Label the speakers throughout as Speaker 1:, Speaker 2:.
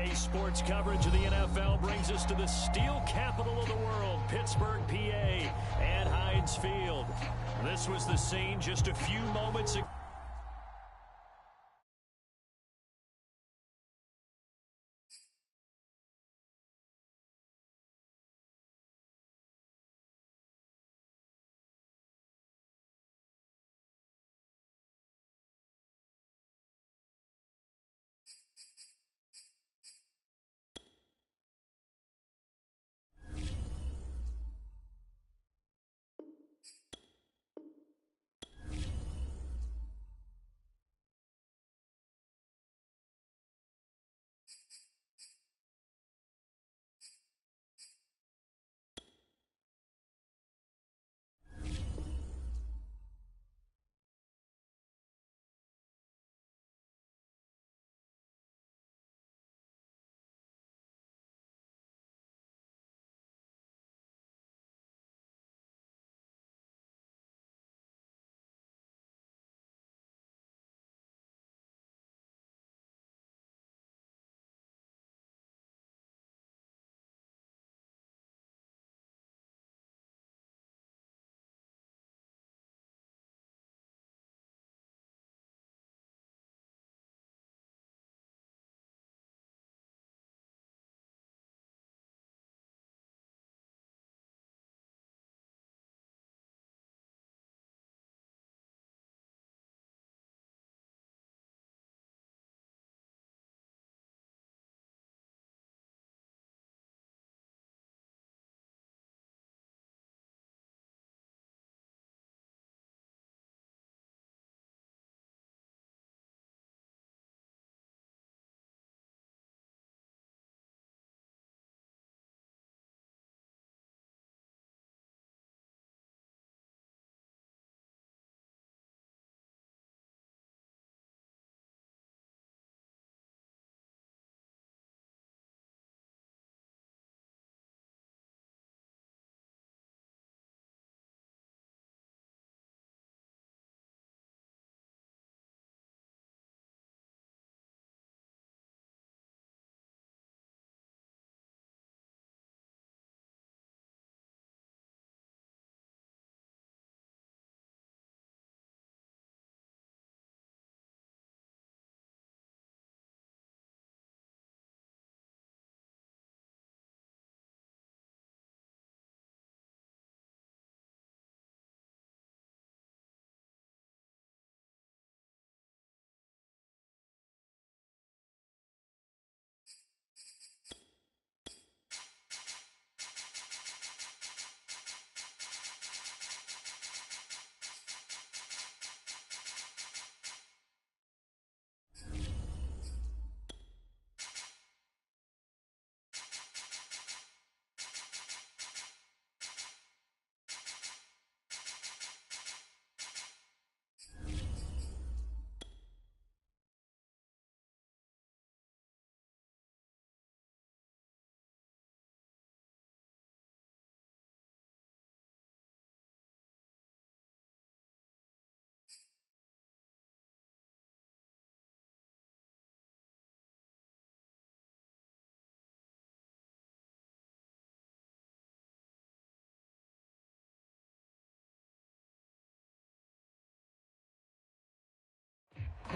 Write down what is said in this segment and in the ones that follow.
Speaker 1: Today's sports coverage of the NFL brings us to the steel capital of the world, Pittsburgh, PA, and Heinz Field. This was the scene just a few moments ago.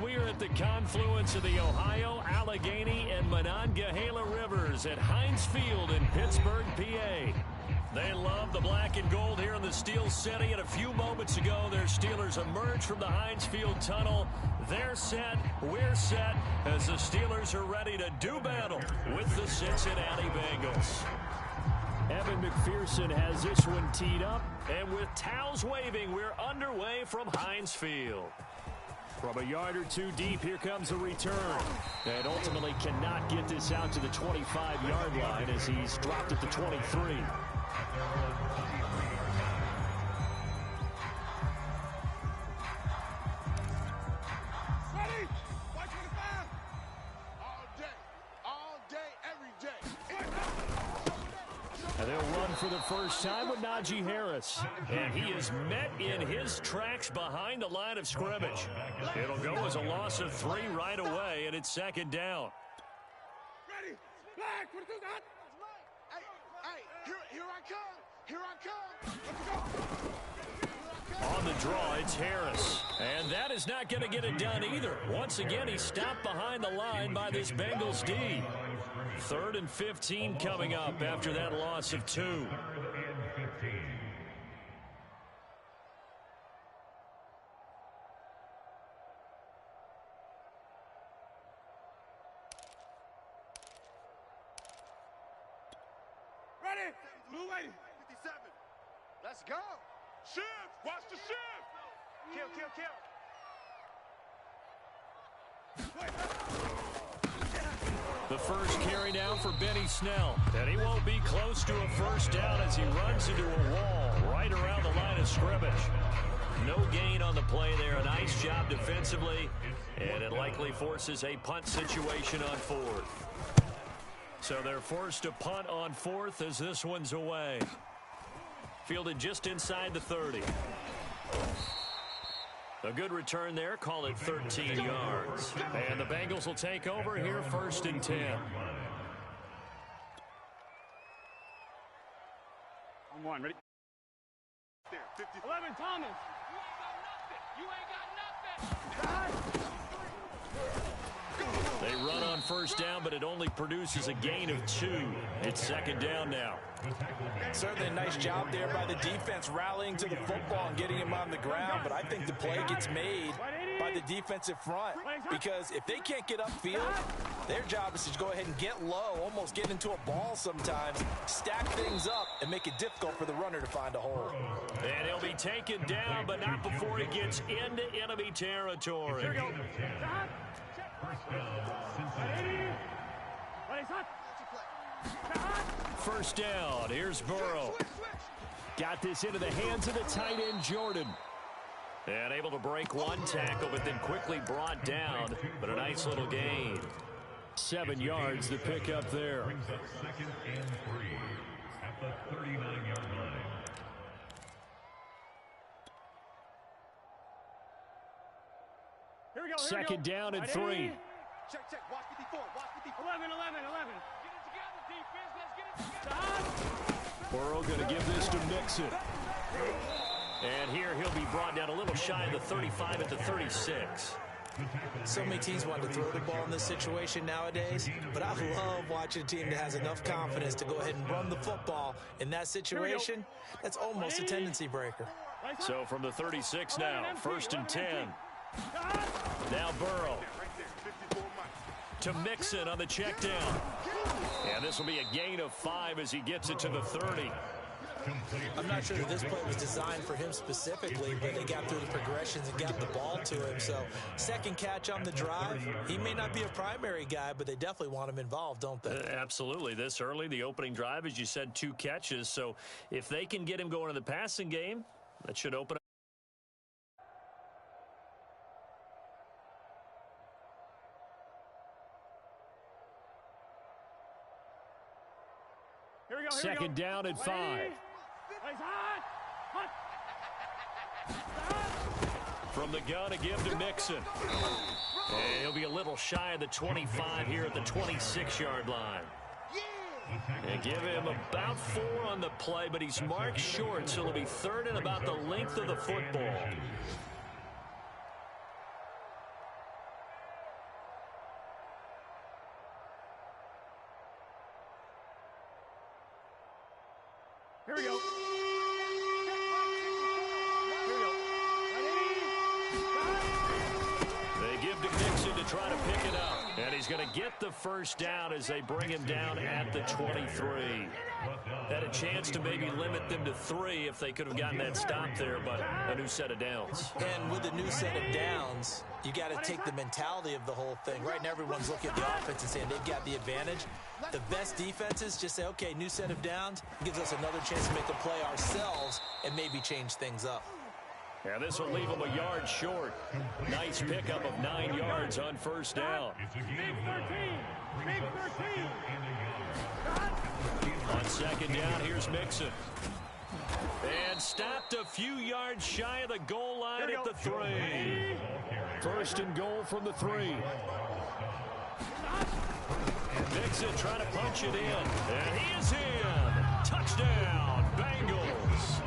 Speaker 1: We are at the confluence of the Ohio, Allegheny, and Monongahela Rivers at Heinz Field in Pittsburgh, PA. They love the black and gold here in the Steel City, and a few moments ago, their Steelers emerged from the Heinz Field tunnel. They're set, we're set, as the Steelers are ready to do battle with the Cincinnati Bengals. Evan McPherson has this one teed up, and with towels waving, we're underway from Heinz Field. From a yard or two deep, here comes a return. And ultimately cannot get this out to the 25-yard line as he's dropped at the 23. And they'll run for the first time with Najee Harris. And he is met in his tracks behind the line of scrimmage. It'll go as a loss of 3 right away, and it's second down.
Speaker 2: Ready? Here I come. Here I come.
Speaker 1: On the draw, it's Harris. And that is not going to get it done either. Once again, he's stopped behind the line by this Bengals D. 3rd and 15 coming up after that loss of 2.
Speaker 2: Ready? Blue lady. 57. Let's go. Shift. Watch the shift. Kill.
Speaker 1: The first carry now for Benny Snell. And he won't be close to a first down as he runs into a wall right around the line of scrimmage. No gain on the play there. A nice job defensively. And it likely forces a punt situation on 4th. So they're forced to punt on 4th as this one's away. Fielded just inside the 30. A good return there. Call it 13 yards. And the Bengals will take over here 1st and 10.
Speaker 2: I'm one. Ready? There, 50. 11, Thomas. You ain't got nothing.
Speaker 1: They run on first down, but it only produces a gain of 2. It's 2nd down now.
Speaker 3: Certainly a nice job there by the defense rallying to the football and getting him on the ground, but I think the play gets made by the defensive front because if they can't get upfield, their job is to go ahead and get low, almost get into a ball sometimes, stack things up, and make it difficult for the runner to find a hole.
Speaker 1: And he'll be taken down, but not before he gets into enemy territory.
Speaker 2: Here we go.
Speaker 1: First down. Here's Burrow. Got this into the hands of the tight end, Jordan. And able to break one tackle, but then quickly brought down. But a nice little gain. 7 yards to pick up there.
Speaker 4: 2nd and 3 at the 39-yard line.
Speaker 2: Here we go.
Speaker 1: 2nd down and 3.
Speaker 2: Check. Watch 54. 11. Get it together, defense. Let's get it together.
Speaker 1: Burrow going to give this to Mixon. And here he'll be brought down a little shy of the 35 at the 36.
Speaker 3: So many teams want to throw the ball in this situation nowadays, but I love watching a team that has enough confidence to go ahead and run the football in that situation. That's almost a tendency breaker.
Speaker 1: So from the 36 now, 1st and 10. Now Burrow. To Mixon on the check down. And this will be a gain of 5 as he gets it to the 30.
Speaker 3: I'm not sure that this play was designed for him specifically, but they got through the progressions and got the ball to him. So 2nd catch on the drive. He may not be a primary guy, but they definitely want him involved, don't they?
Speaker 1: Absolutely. This early, the opening drive, as you said, 2 catches. So if they can get him going in the passing game, that should open up.
Speaker 2: Here we go.
Speaker 1: 2nd down and 5. From the gun, a give to Mixon. And he'll be a little shy of the 25 here at the 26-yard line. And give him about 4 on the play, but he's marked short, so it'll be 3rd and about the length of the football.
Speaker 2: Here we go.
Speaker 1: They give to Mixon to try to pick it up. And he's going to get the first down as they bring him down at the 23. Had a chance to maybe limit them to 3 if they could have gotten that stop there, but a new set of downs.
Speaker 3: And with a new set of downs, you got to take the mentality of the whole thing. Right now, everyone's looking at the offense and saying they've got the advantage. The best defenses just say, okay, new set of downs, gives us another chance to make a play ourselves and maybe change things up.
Speaker 1: And this will leave them a yard short. Nice pickup of 9 yards on first down.
Speaker 2: Big 13. Big 13.
Speaker 1: On 2nd down, here's Mixon. And stopped a few yards shy of the goal line at the 3. 1st and goal from the 3. Mixon trying to punch it in. And he is in. Touchdown, Bengals.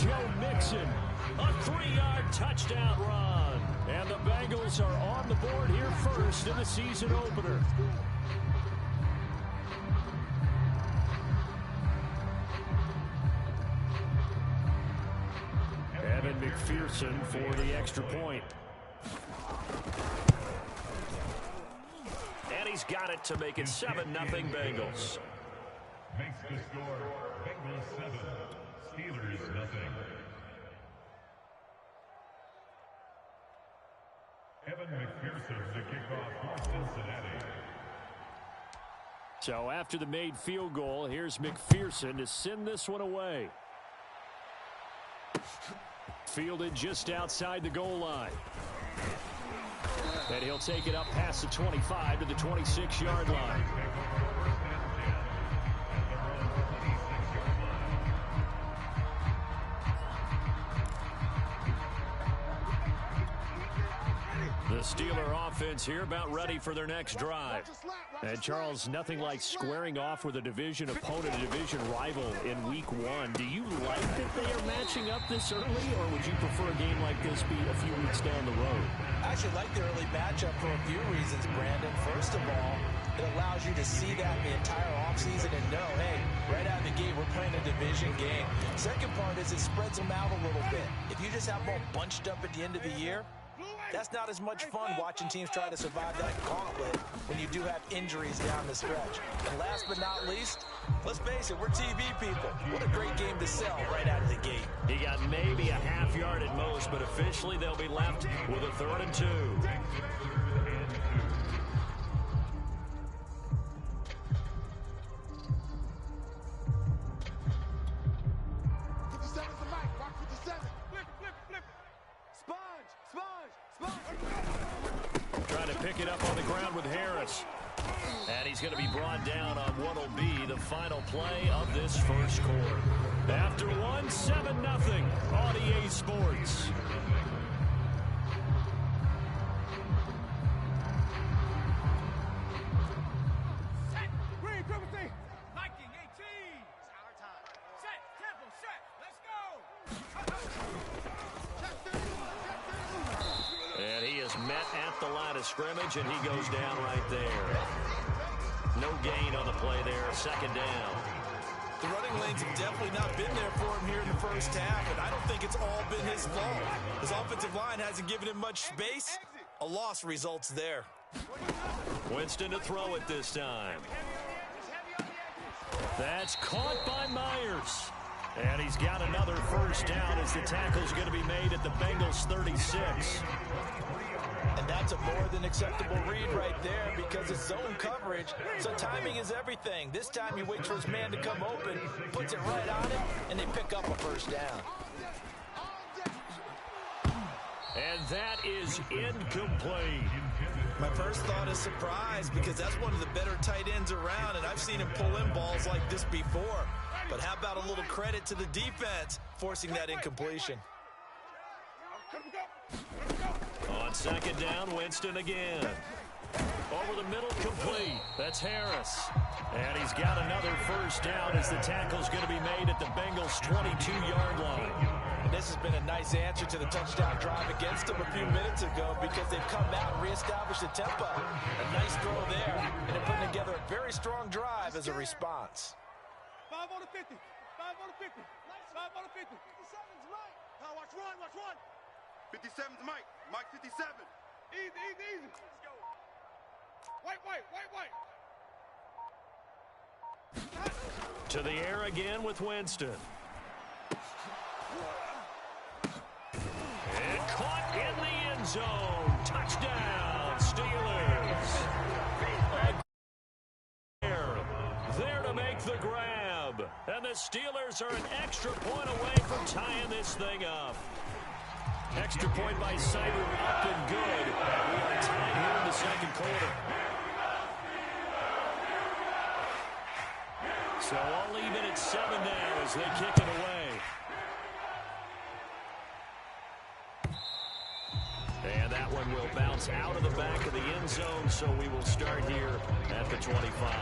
Speaker 1: Joe Mixon, a 3-yard touchdown run. And the Bengals are on the board here first in the season opener. Evan McPherson for the extra point. And he's got it to make it 7-0 Bengals.
Speaker 4: Makes the score Bengals 7, Steelers nothing. Evan McPherson to kick off for Cincinnati.
Speaker 1: So after the made field goal, here's McPherson to send this one away. Fielded just outside the goal line. And he'll take it up past the 25 to the 26-yard line. The Steeler offense here about ready for their next drive. And Charles, nothing like squaring off with a division opponent, a division rival in week 1. Do you like that they are matching up this early, or would you prefer a game like this be a few weeks down the road?
Speaker 3: I actually like the early matchup for a few reasons, Brandon. First of all, it allows you to see that the entire offseason and know, hey, right out of the gate, we're playing a division game. Second part is it spreads them out a little bit. If you just have them all bunched up at the end of the year, that's not as much fun watching teams try to survive that gauntlet when you do have injuries down the stretch. And last but not least, let's face it, we're TV people. What a great game to sell right out of the gate.
Speaker 1: He got maybe a half yard at most, but officially they'll be left with a 3rd and 2. Trying to pick it up on the ground with Harris. And he's going to be brought down on what will be the final play of this first quarter. After 1, 7-0 on EA Sports.
Speaker 2: Set, green, triple T. Liking 18. It's our time. Set, tempo, set. Let's go.
Speaker 1: And he is met at the line of scrimmage, and he goes down right there. No gain on the play there, 2nd down.
Speaker 3: The running lanes have definitely not been there for him here in the first half, and I don't think it's all been his fault. His offensive line hasn't given him much space. A loss results there.
Speaker 1: Winston to throw it this time. That's caught by Myers. And he's got another first down as the tackle's going to be made at the Bengals 36.
Speaker 3: And that's a more than acceptable read right there because it's zone coverage, so timing is everything. This time he waits for his man to come open, puts it right on him, and they pick up a first down.
Speaker 1: And that is incomplete.
Speaker 3: My first thought is surprise because that's one of the better tight ends around, and I've seen him pull in balls like this before. But how about a little credit to the defense forcing that incompletion?
Speaker 1: On 2nd down, Winston again. Over the middle, complete. That's Harris. And he's got another first down as the tackle's going to be made at the Bengals' 22-yard line.
Speaker 3: And this has been a nice answer to the touchdown drive against them a few minutes ago because they've come out and reestablished the tempo. A nice throw there, and they're putting together a very strong drive as a response.
Speaker 2: 5 on the 50. 5 on the 50. 5 on the 50. 57's right. Now watch one. Watch one. 57's Mike. Mike 57. Easy, easy, easy. Let's go. Wait.
Speaker 1: To the air again with Winston. And caught in the end zone. Touchdown, Steelers. There to make the grab. And the Steelers are an extra point away from tying this thing up. Extra point by Sider up and good. We are tied here in the 2nd quarter. So all even at 7 now as they kick it away. And that one will bounce out of the back of the end zone, so we will start here at the 25.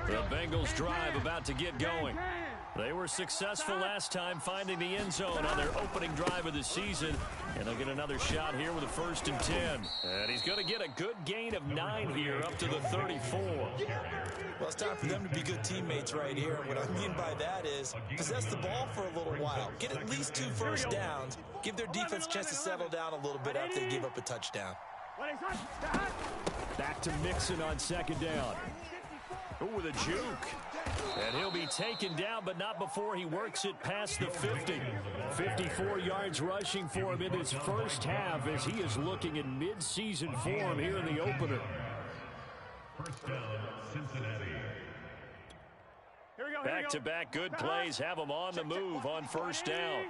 Speaker 1: The Bengals drive about to get going. They were successful last time finding the end zone on their opening drive of the season. And they'll get another shot here with a 1st and 10. And he's going to get a good gain of 9 here up to the 34.
Speaker 3: Well, it's time for them to be good teammates right here. And what I mean by that is possess the ball for a little while. Get at least 2 first downs. Give their defense a chance to settle down a little bit after they give up a touchdown.
Speaker 1: Back to Mixon on 2nd down. Ooh, with a juke. And he'll be taken down, but not before he works it past the 50. 54 yards rushing for him in his first half as he is looking in mid-season form here in the opener.
Speaker 4: First down, Cincinnati.
Speaker 1: Back-to-back good plays have him on the move on 1st down.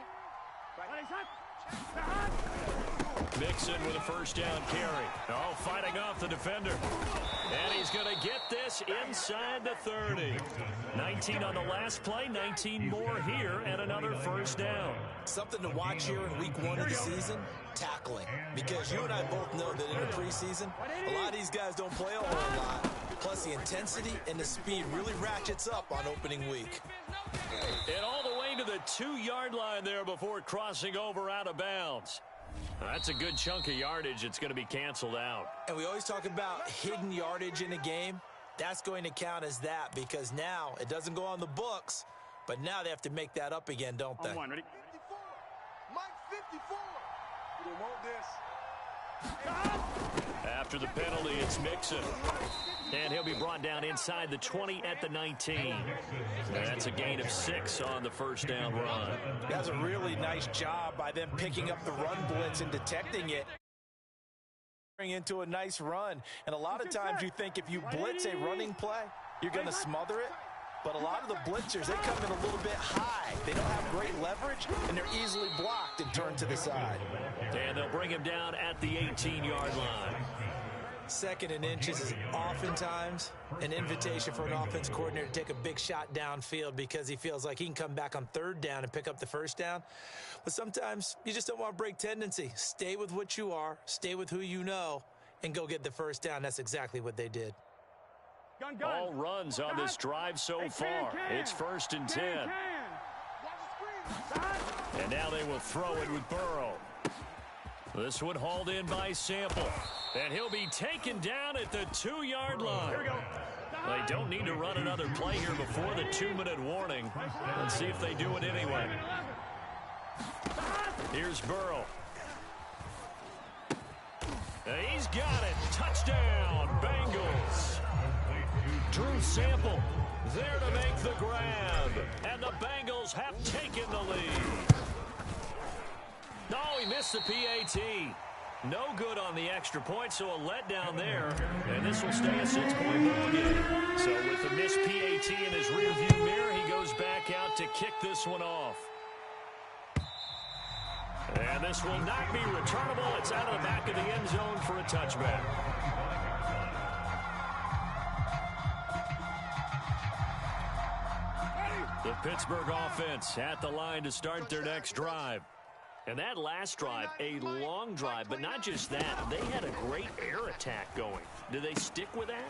Speaker 1: Mixon with a 1st down carry. Oh, fighting off the defender. And he's going to get this inside the 30. 19 on the last play, 19 more here, and another 1st down.
Speaker 3: Something to watch here in week 1 of the season, tackling. Because you and I both know that in the preseason, a lot of these guys don't play a whole lot. Plus, the intensity and the speed really ratchets up on opening week.
Speaker 1: And all the way to the 2-yard line there before crossing over out of bounds. That's a good chunk of yardage. It's going to be canceled out.
Speaker 3: And we always talk about hidden yardage in a game. That's going to count as that because now it doesn't go on the books, but now they have to make that up again, don't they?
Speaker 2: Ready? 54. Mike 54. You don't want this.
Speaker 1: After the penalty, it's Mixon. And he'll be brought down inside the 20 at the 19. And that's a gain of 6 on the 1st down run.
Speaker 3: That's a really nice job by them picking up the run blitz and detecting it. Into a nice run. And a lot of times you think if you blitz a running play, you're going to smother it. But a lot of the blitzers, they come in a little bit high. They don't have great leverage, and they're easily blocked and turned to the side.
Speaker 1: And they'll bring him down at the 18-yard line.
Speaker 3: 2nd and inches is oftentimes an invitation for an offense coordinator to take a big shot downfield because he feels like he can come back on 3rd down and pick up the 1st down. But sometimes you just don't want to break tendency. Stay with what you are, stay with who you know, and go get the 1st down. That's exactly what they did.
Speaker 1: All runs on this drive so far. It's 1st and 10. And now they will throw it with Burrow. This one hauled in by Sample. And he'll be taken down at the 2-yard line. They don't need to run another play here before the 2-minute warning. Let's see if they do it anyway. Here's Burrow. He's got it. Touchdown, Bengals. Drew Sample there to make the grab. And the Bengals have taken the lead. No, he missed the PAT. No good on the extra point, so a letdown there. And this will stay a 6-point ball game. So with the missed PAT in his rearview mirror, he goes back out to kick this one off. And this will not be returnable. It's out of the back of the end zone for a touchback. The Pittsburgh offense at the line to start their next drive. And that last drive, a long drive, but not just that. They had a great air attack going. Do they stick with that?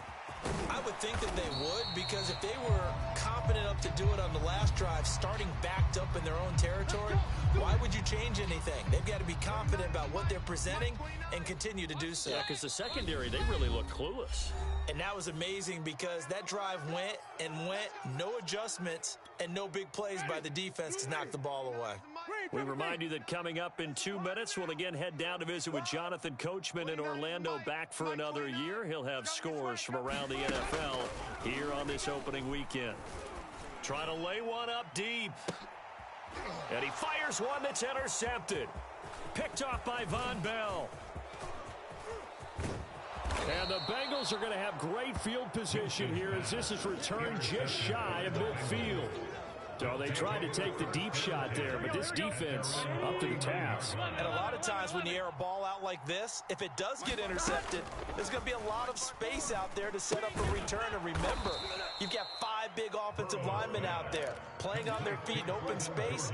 Speaker 3: I would think that they would, because if they were confident enough to do it on the last drive, starting backed up in their own territory, why would you change anything? They've got to be confident about what they're presenting and continue to do so.
Speaker 1: Yeah, because the secondary, they really look clueless.
Speaker 3: And that was amazing because that drive went and went, no adjustments, and no big plays by the defense to knock the ball away.
Speaker 1: We remind you that coming up in 2 minutes, we'll again head down to visit with Jonathan Coachman in Orlando, back for another year. He'll have scores from around the NFL here on this opening weekend. Trying to lay one up deep. And he fires one that's intercepted. Picked off by Von Bell. And the Bengals are going to have great field position here as this is returned just shy of midfield. So they tried to take the deep shot there, but this defense up to the task.
Speaker 3: And a lot of times when you air a ball out like this, if it does get intercepted, there's going to be a lot of space out there to set up a return. And remember, You've got 5 big offensive linemen out there playing on their feet in open space.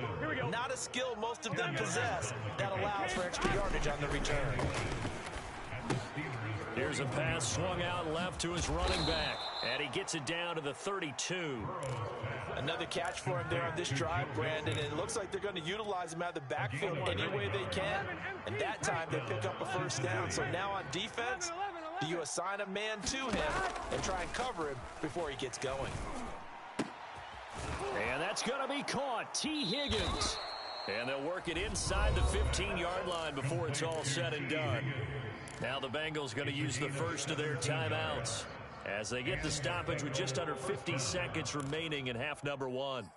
Speaker 3: Not a skill most of them possess that allows for extra yardage on the return.
Speaker 1: Here's a pass swung out left to his running back, and he gets it down to the 32.
Speaker 3: Another catch for him there on this drive, Brandon, and it looks like they're going to utilize him out of the backfield any way they can, and that time they pick up a first down. So now on defense, do you assign a man to him and try and cover him before he gets going?
Speaker 1: And that's going to be caught. T. Higgins. And they'll work it inside the 15-yard line before it's all said and done. Now the Bengals going to use the first of their timeouts as they get the stoppage with just under 50 seconds remaining in half number 1.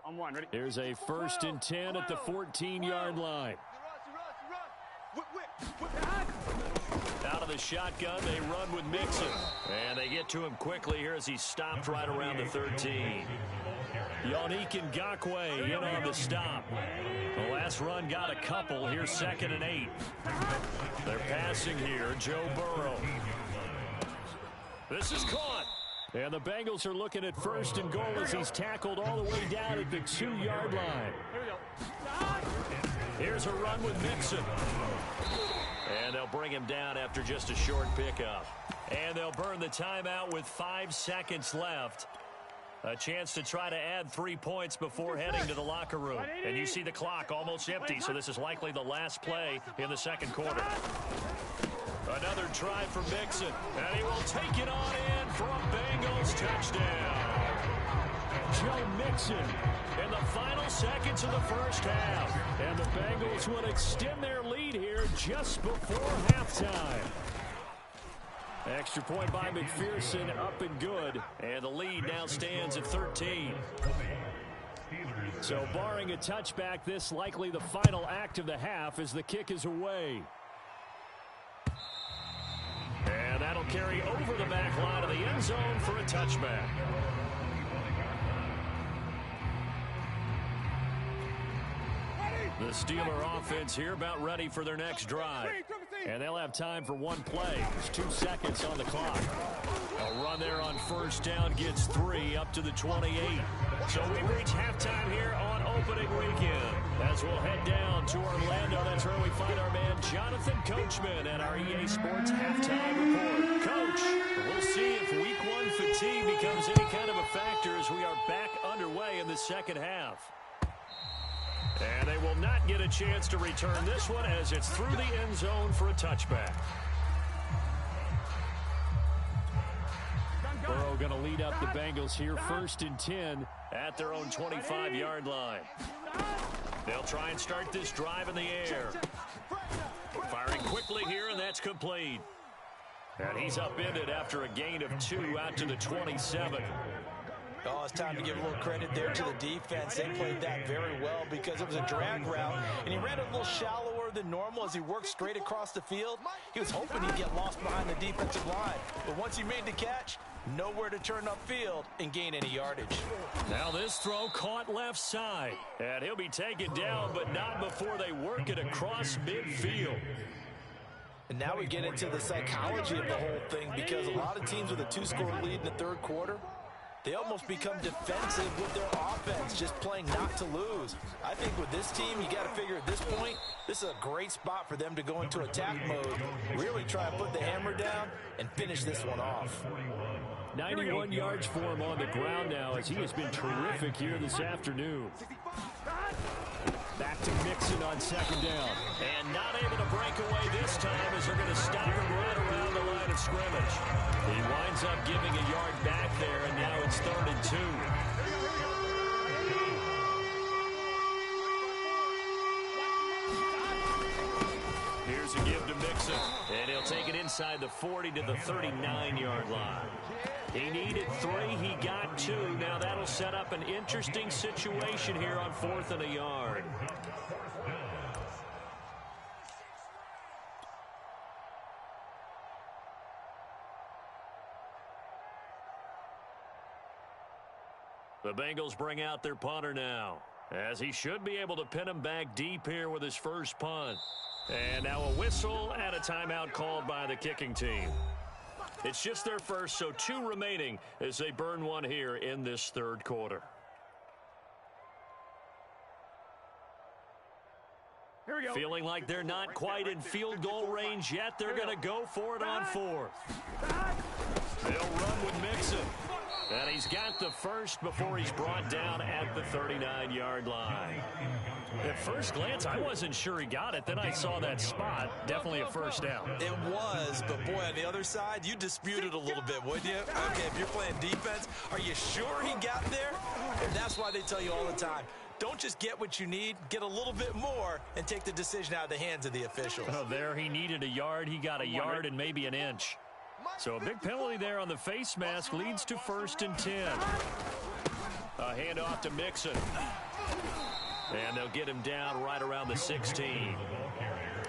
Speaker 2: I'm one. Ready?
Speaker 1: Here's a 1st and 10 at the 14-yard line. Out of the shotgun, they run with Mixon. And they get to him quickly here as he's stopped right around the 13. Yannick Ngakoue in on the stop. The last run got a couple. Here's 2nd and 8. They're passing here. Joe Burrow. This is caught. And the Bengals are looking at 1st and goal as he's tackled all the way down at the 2-yard line. Here's a run with Mixon. And they'll bring him down after just a short pickup. And they'll burn the timeout with 5 seconds left. A chance to try to add 3 points before heading to the locker room. And you see the clock almost empty, so this is likely the last play in the second quarter. Another try for Mixon, and he will take it on in for a Bengals touchdown. Joe Mixon in the final seconds of the first half. And the Bengals will extend their lead here just before halftime. Extra point by McPherson, up and good. And the lead now stands at 13. So barring a touchback, this likely the final act of the half as the kick is away. And that'll carry over the back line of the end zone for a touchback. The Steeler offense here about ready for their next drive. And they'll have time for one play. There's 2 seconds on the clock. A run there on 1st down gets 3 up to the 28. So we reach halftime here on opening weekend. As we'll head down to Orlando, that's where we find our man Jonathan Coachman at our EA Sports Halftime Report. Coach, we'll see if week 1 fatigue becomes any kind of a factor as we are back underway in the second half. And they will not get a chance to return this one as it's through the end zone for a touchback. Burrow going to lead up the Bengals here, 1st and 10 at their own 25-yard line. They'll try and start this drive in the air. Firing quickly here, and that's complete. And he's upended after a gain of 2 out to the 27.
Speaker 3: Oh, it's time to give a little credit there to the defense. They played that very well because it was a drag route, and he ran a little shallower than normal as he worked straight across the field. He was hoping he'd get lost behind the defensive line, but once he made the catch, nowhere to turn upfield and gain any yardage.
Speaker 1: Now this throw caught left side, and he'll be taken down, but not before they work it across midfield.
Speaker 3: And now we get into the psychology of the whole thing because a lot of teams with a 2-score lead in the third quarter, they almost become defensive with their offense, just playing not to lose. I think with this team, you got to figure at this point, this is a great spot for them to go into attack mode, really try and put the hammer down and finish this one off.
Speaker 1: 91 yards for him on the ground now as he has been terrific here this afternoon. Back to Mixon on 2nd down. And not able to break away this time as they're going to stop him right around the line of scrimmage. He winds up giving a yard back there, and now it's 3rd and 2. Here's a give to Mixon, and he'll take it inside the 40 to the 39-yard line. He needed 3, he got 2. Now that'll set up an interesting situation here on 4th and a yard. The Bengals bring out their punter now, as he should be able to pin him back deep here with his first punt. And now a whistle and a timeout called by the kicking team. It's just their first, so 2 remaining as they burn one here in this third quarter.
Speaker 5: Here we go.
Speaker 1: Feeling like they're not quite in field goal range yet. They're going to go for it on 4th. They'll run with Mixon. And he's got the first before he's brought down at the 39-yard line. At first glance, I wasn't sure he got it. Then I saw that spot. Definitely a first down.
Speaker 3: It was, but boy, on the other side, you dispute it a little bit, wouldn't you? Okay, if you're playing defense, are you sure he got there? And that's why they tell you all the time, don't just get what you need, get a little bit more, and take the decision out of the hands of the officials.
Speaker 1: Oh, there he needed a yard. He got a yard and maybe an inch. So a big penalty there on the face mask leads to 1st and 10. A handoff to Mixon. And they'll get him down right around the 16.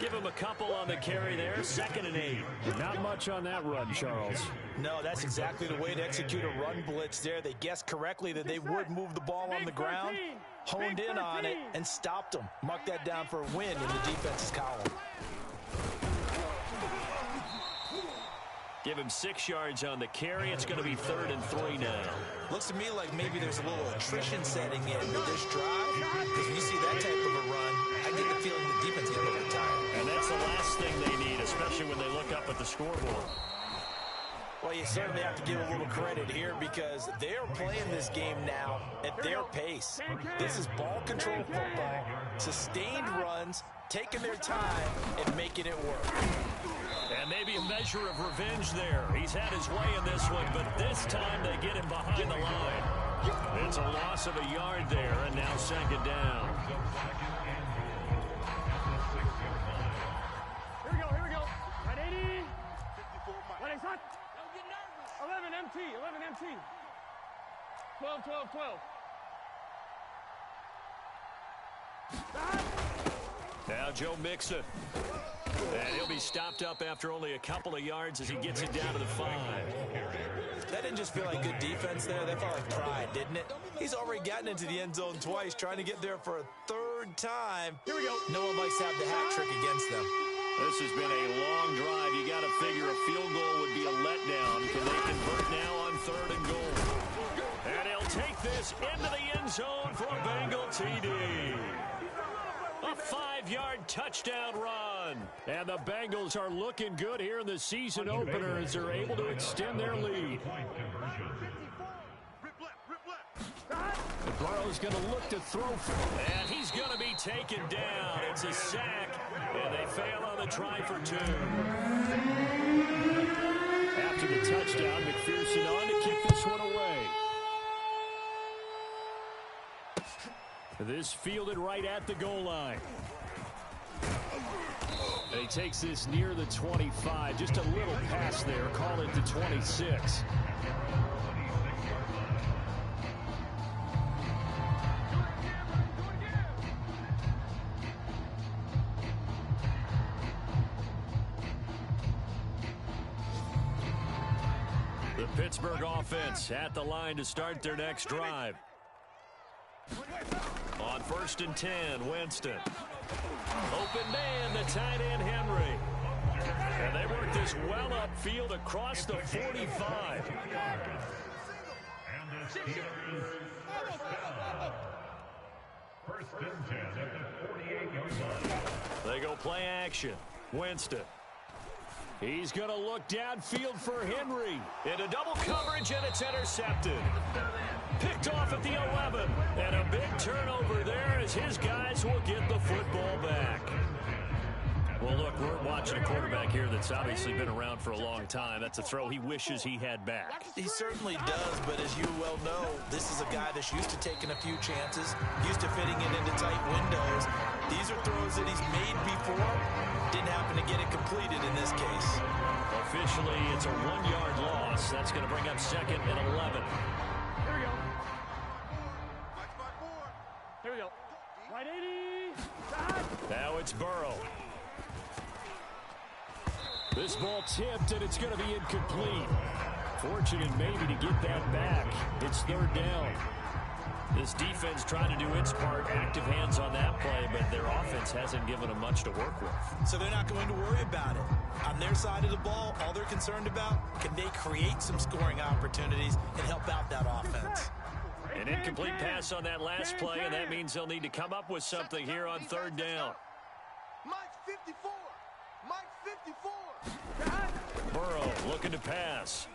Speaker 1: Give him a couple on the carry there. 2nd and 8.
Speaker 5: Not much on that run, Charles.
Speaker 3: No, that's exactly the way to execute a run blitz there. They guessed correctly that they would move the ball on the ground, honed in on it, and stopped them. Mark that down for a win in the defense's column.
Speaker 1: Give him 6 yards on the carry. It's going to be 3rd and 3 now.
Speaker 3: Looks to me like maybe there's a little attrition setting in with this drive, because when you see that type of a run, I get the feeling the defense is getting a little tired.
Speaker 1: And that's the last thing they need, especially when they look up at the scoreboard.
Speaker 3: Well, you certainly have to give a little credit here because they're playing this game now at their pace. This is ball control football, sustained runs, taking their time, and making it work.
Speaker 1: And maybe a measure of revenge there. He's had his way in this one, but this time they get him behind the line. It's a loss of a yard there, and now 2nd down.
Speaker 5: Here we go. 180. 180. 11 MT. 12.
Speaker 1: Now Joe Mixon. And he'll be stopped up after only a couple of yards as he gets it down to the 5.
Speaker 3: That didn't just feel like good defense there. That felt like pride, didn't it? He's already gotten into the end zone twice, trying to get there for a 3rd time.
Speaker 5: Here we go.
Speaker 3: No one likes to have the hat trick against them.
Speaker 1: This has been a long drive. You got to figure a field goal would be a letdown. Can they convert now on 3rd and goal? And he'll take this into the end zone for a Bengal TD. A 5-yard touchdown run. And the Bengals are looking good here in the season opener as they're able to extend their lead. Burrow's going to look to throw for it. And he's going to be taken down. It's a sack. And they fail on the try for 2. After the touchdown, McPherson on to kick this one away. This fielded right at the goal line. And he takes this near the 25. Just a little pass there. Call it the 26. The Pittsburgh offense at the line to start their next drive. On 1st and 10, Winston. Open man, the tight end, Henry. And they work this well upfield across the 45.
Speaker 4: And the Steelers down. 1st and 10 at the 48-yard line.
Speaker 1: They go play action. Winston. He's going to look downfield for Henry. Into double coverage, and it's intercepted. Picked off at the 11. And a big turnover there as his guys will get the football back. Well, look, we're watching a quarterback here that's obviously been around for a long time. That's a throw he wishes he had back.
Speaker 3: He certainly does, but as you well know, this is a guy that's used to taking a few chances, used to fitting it into tight windows. These are throws that he's made before. Didn't happen to get it completed in this case.
Speaker 1: Officially, it's a 1-yard loss. That's going to bring up 2nd and 11.
Speaker 5: Here we go. Here we go. 180.
Speaker 1: Now it's Burrow. This ball tipped, and it's going to be incomplete. Fortunate maybe to get that back. It's 3rd down. This defense trying to do its part, active hands on that play, but their offense hasn't given them much to work with.
Speaker 3: So they're not going to worry about it. On their side of the ball, all they're concerned about, can they create some scoring opportunities and help out that offense?
Speaker 1: An incomplete pass on that last play, and that means they'll need to come up with something here on third down.
Speaker 2: Mike 54. Mike 54.
Speaker 1: Burrow looking to pass.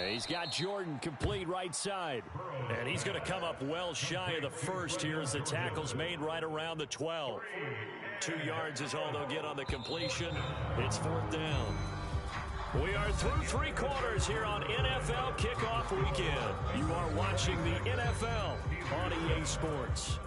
Speaker 1: He's got Jordan complete right side. And he's going to come up well shy of the first here as the tackle's made right around the 12. 2 yards is all they'll get on the completion. It's fourth down. We are through 3 quarters here on NFL Kickoff Weekend. You are watching the NFL on EA Sports.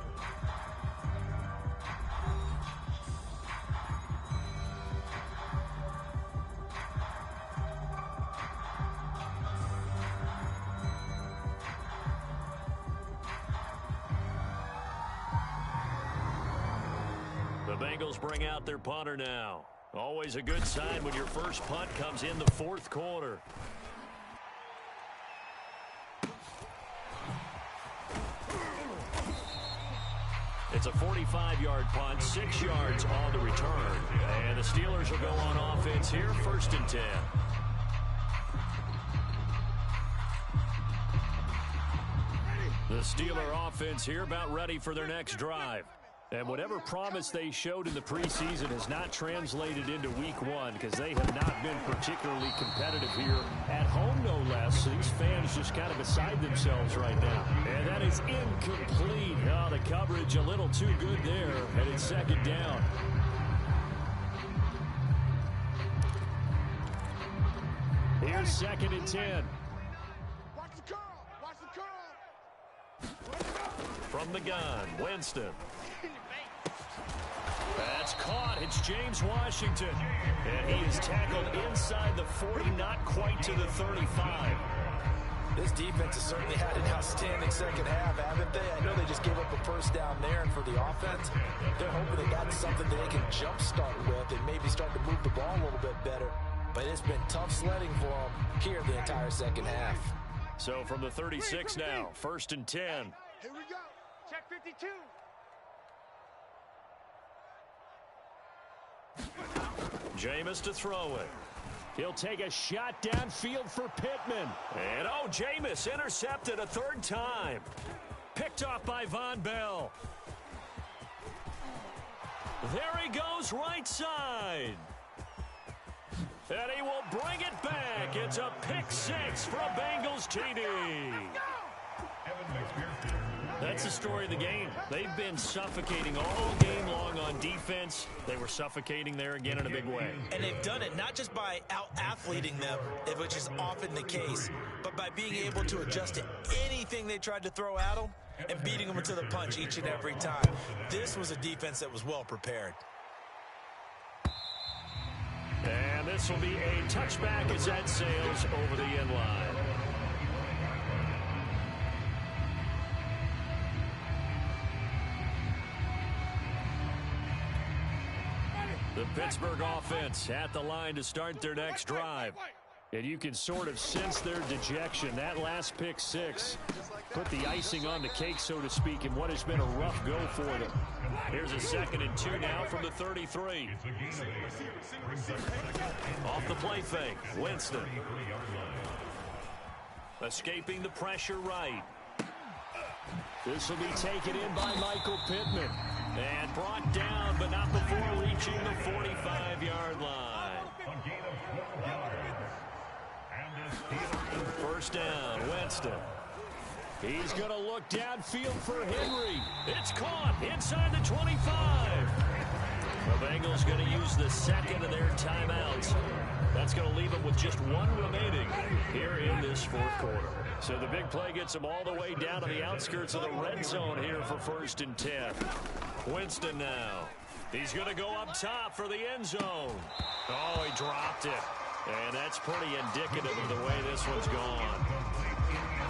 Speaker 1: The Bengals bring out their punter now. Always a good sign when your first punt comes in the fourth quarter. It's a 45-yard punt, 6 yards on the return. And the Steelers will go on offense here, first and 10. The Steeler offense here about ready for their next drive. And whatever promise they showed in the preseason has not translated into week 1 because they have not been particularly competitive here at home, no less. So these fans just kind of beside themselves right now. And that is incomplete. Oh, the coverage a little too good there, and it's second down. Here's second and 10.
Speaker 2: Watch the curl. Watch the curl.
Speaker 1: From the gun, Winston. That's caught. It's James Washington. And he is tackled inside the 40, not quite to the 35.
Speaker 3: This defense has certainly had an outstanding second half, haven't they? I know they just gave up a first down there, and for the offense, they're hoping they got something that they can jumpstart with and maybe start to move the ball a little bit better. But it's been tough sledding for them here the entire second half.
Speaker 1: So from the 36 now, first and 10.
Speaker 2: Here we go.
Speaker 5: Check 52.
Speaker 1: Jameis to throw it. He'll take a shot downfield for Pittman. And, oh, Jameis intercepted a third time. Picked off by Von Bell. There he goes right side. And he will bring it back. It's a pick 6 for a Bengals TD. That's the story of the game. They've been suffocating all game long on defense. They were suffocating there again in a big way.
Speaker 3: And they've done it not just by out-athleting them, which is often the case, but by being able to adjust to anything they tried to throw at them and beating them to the punch each and every time. This was a defense that was well prepared.
Speaker 1: And this will be a touchback as that sails over the end line. The Pittsburgh offense at the line to start their next drive. And you can sort of sense their dejection. That last pick 6 put the icing on the cake, so to speak, in what has been a rough go for them. Here's a second and 2 now from the 33. Off the play fake, Winston. Escaping the pressure right. This will be taken in by Michael Pittman. And brought down, but not before reaching the 45-yard line. First down, Winston. He's going to look downfield for Henry. It's caught inside the 25. The Bengals going to use the second of their timeouts. That's going to leave them with just one remaining here in this fourth quarter. So the big play gets them all the way down to the outskirts of the red zone here for first and 10. Winston now. He's going to go up top for the end zone. Oh, he dropped it. And that's pretty indicative of the way this one's gone.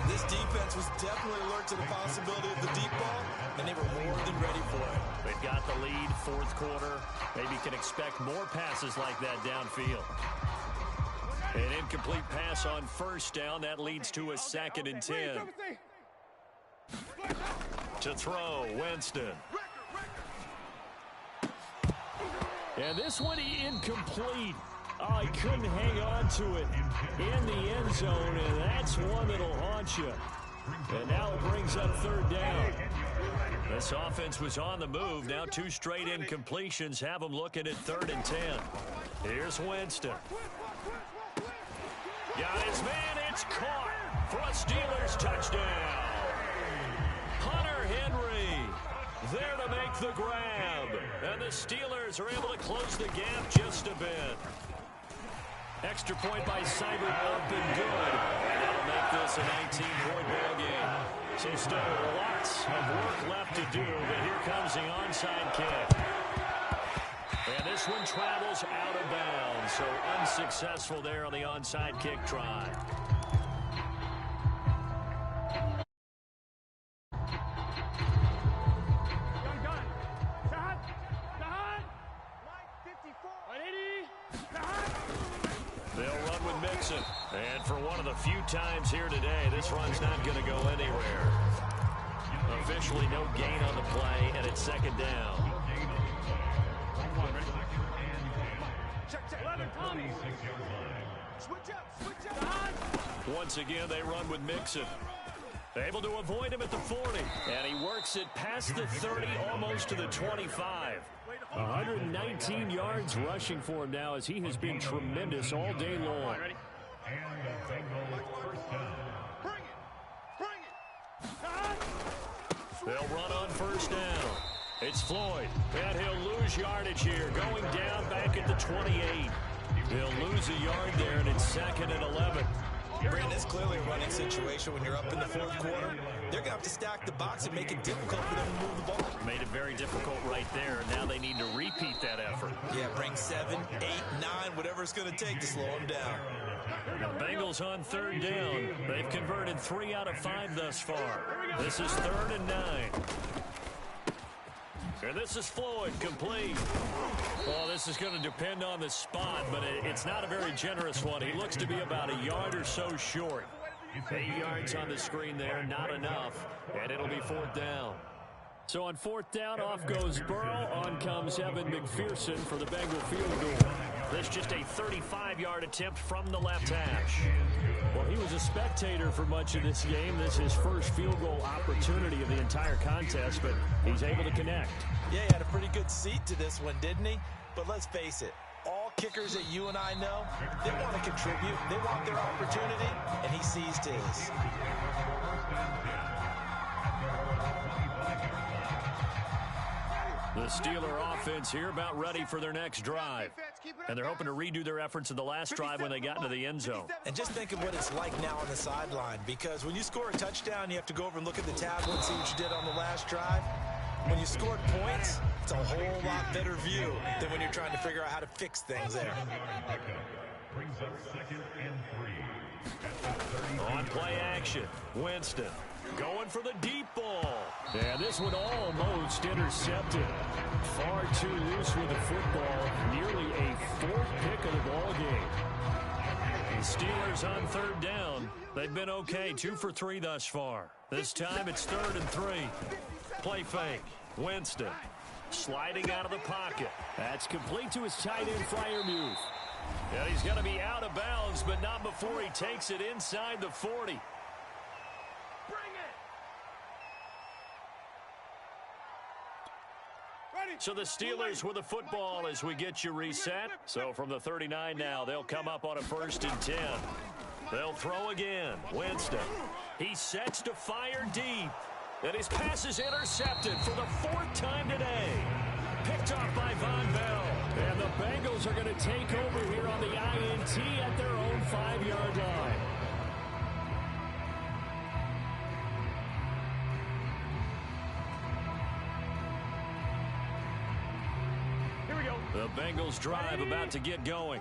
Speaker 3: This defense was definitely alert to the possibility of the deep ball, and they were more than ready for it.
Speaker 1: They've got the lead, fourth quarter. Maybe can expect more passes like that downfield. An incomplete pass on first down. That leads to a 2nd and 10. To throw, Winston. And this one incomplete. Oh, he couldn't hang on to it in the end zone, and that's one that'll haunt you. And now it brings up 3rd down. This offense was on the move. Now 2 straight incompletions have them looking at 3rd and 10. Here's Winston. Got his man. It's caught for a Steelers touchdown. Hunter Henry there to make the grab. And the Steelers are able to close the gap just a bit. Extra point by Seibert up and good. And that'll make this a 19-point ball game. So still lots of work left to do, but here comes the onside kick. And this one travels out of bounds, so unsuccessful there on the onside kick try. They'll run with Mixon. And for one of the few times here today, this run's not going to go anywhere. Officially no gain on the play, and it's 2nd down. Once again, they run with Mixon. Able to avoid him at the 40. And he works it past the 30, almost to the 25. 119 yards rushing for him now, as he has been tremendous all day long. They'll run on 1st down. It's Floyd, and he'll lose yardage here, going down back at the 28. He'll lose a yard there, and it's 2nd and 11.
Speaker 3: Brandon, it's clearly a running situation when you're up in the 4th quarter. They're going to have to stack the box and make it difficult for them to move the ball.
Speaker 1: Made it very difficult right there. Now they need to repeat that effort.
Speaker 3: Yeah, bring 7, 8, 9, whatever it's going to take to slow them down.
Speaker 1: The Bengals on 3rd down. They've converted 3 out of 5 thus far. This is 3rd and 9. And this is Floyd, complete. Well, this is going to depend on the spot, but it's not a very generous one. He looks to be about a yard or so short. 8 yards on the screen there, not enough, and it'll be 4th down. So on 4th down, off goes Burrow. On comes Evan McPherson for the Bengal field goal. This just a 35-yard attempt from the left hash. Well, he was a spectator for much of this game. This is his first field goal opportunity of the entire contest, but he's able to connect.
Speaker 3: Yeah, he had a pretty good seat to this one, didn't he? But let's face it, all kickers that you and I know, they want to contribute. They want their opportunity, and he seized his.
Speaker 1: The Steeler offense here about ready for their next drive. And they're hoping to redo their efforts in the last drive when they got into the end zone.
Speaker 3: And just think of what it's like now on the sideline, because when you score a touchdown, you have to go over and look at the tablet and see what you did on the last drive. When you scored points, it's a whole lot better view than when you're trying to figure out how to fix things there.
Speaker 4: Brings up 2nd and 3.
Speaker 1: On play action, Winston going for the deep ball. And this one almost intercepted. Far too loose with the football. Nearly a 4th pick of the ball game. The Steelers on 3rd down. They've been okay, 2 for 3 thus far. This time it's 3rd and 3. Play fake. Winston sliding out of the pocket. That's complete to his tight end flyer move. And he's going to be out of bounds, but not before he takes it inside the 40. So the Steelers with the football as we get you reset. So from the 39 now, they'll come up on a 1st and 10. They'll throw again. Winston. He sets to fire deep. And his pass is intercepted for the 4th time today. Picked off by Von Bell. And the Bengals are going to take over here on the INT at their own 5-yard line. The Bengals drive about to get going.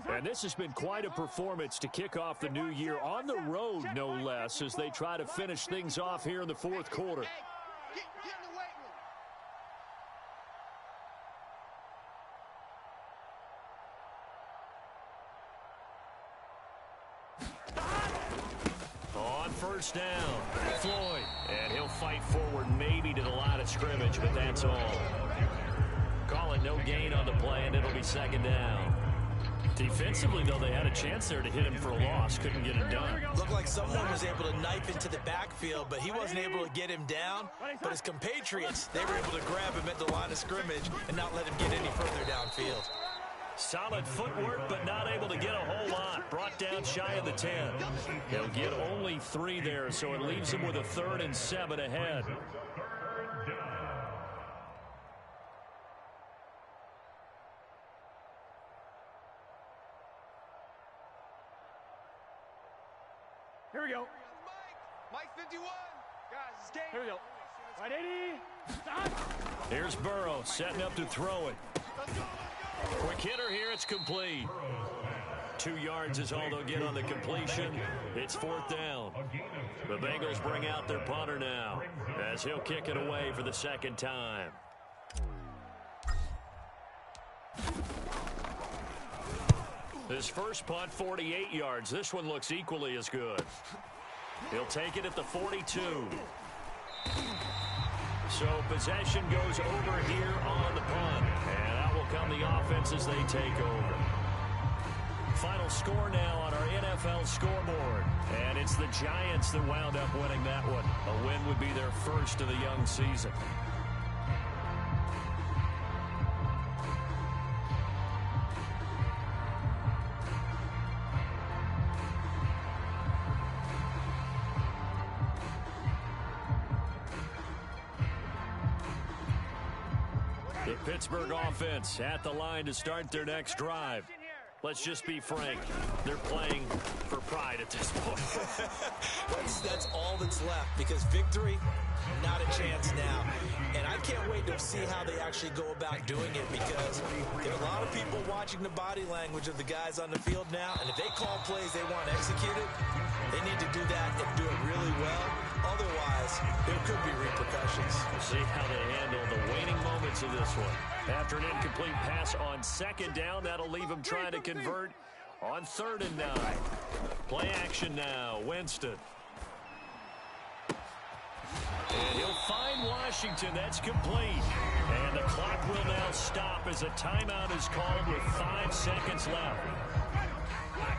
Speaker 1: And this has been quite a performance to kick off the new year on the road, no less, as they try to finish things off here in the 4th quarter. on first down. Floyd, and he'll fight forward maybe to the line of scrimmage, but that's all. Call it no gain on the play, and it'll be second down. Defensively, though, they had a chance there to hit him for a loss. Couldn't get it done.
Speaker 3: Looked like someone was able to knife into the backfield, but he wasn't able to get him down. But his compatriots, they were able to grab him at the line of scrimmage and not let him get any further downfield.
Speaker 1: Solid footwork, but not able to get a whole lot. Brought down shy of the 10. He'll get only 3 there, so it leaves him with a 3rd and 7 ahead.
Speaker 5: Here we go.
Speaker 2: Mike 51. Guys, it's game.
Speaker 5: Here we go. Right 80. Stop.
Speaker 1: Here's Burrow setting up to throw it. Quick hitter here. It's complete. 2 yards is all they'll get on the completion. It's 4th down. The Bengals bring out their punter now as he'll kick it away for the 2nd time. His first punt, 48 yards. This one looks equally as good. He'll take it at the 42. So possession goes over here on the punt. And out will come the offense as they take over. Final score now on our NFL scoreboard. And it's the Giants that wound up winning that one. A win would be their first of the young season. The Pittsburgh offense at the line to start their next drive. Let's just be frank. They're playing for pride at this point.
Speaker 3: That's all that's left, because victory, not a chance now. And I can't wait to see how they actually go about doing it, because there are a lot of people watching the body language of the guys on the field now, and if they call plays they want executed, they need to do that and do it really well. Otherwise, there could be repercussions.
Speaker 1: We'll see how they handle the waning moments of this one. After an incomplete pass on 2nd down, that'll leave him trying to convert on 3rd and 9. Play action now. Winston. And he'll find Washington. That's complete. And the clock will now stop as a timeout is called with 5 seconds left.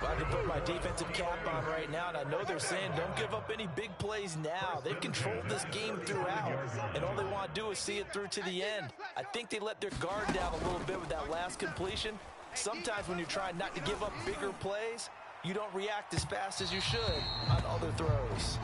Speaker 3: Well, I can put my defensive cap on right now, and I know they're saying don't give up any big plays now. They've controlled this game throughout, and all they want to do is see it through to the end. I think they let their guard down a little bit with that last completion. Sometimes when you're trying not to give up bigger plays, you don't react as fast as you should on other throws.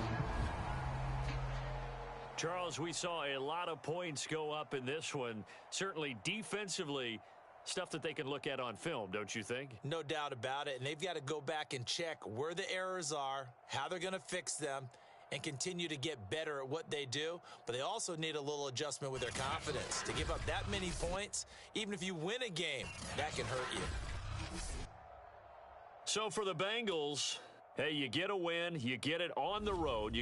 Speaker 1: Charles, we saw a lot of points go up in this one. Certainly defensively, stuff that they can look at on film, don't you think?
Speaker 3: No doubt about it, and they've got to go back and check where the errors are, how they're going to fix them, and continue to get better at what they do. But they also need a little adjustment with their confidence. To give up that many points, even if you win a game, that can hurt you.
Speaker 1: So for the Bengals, hey, you get a win, you get it on the road.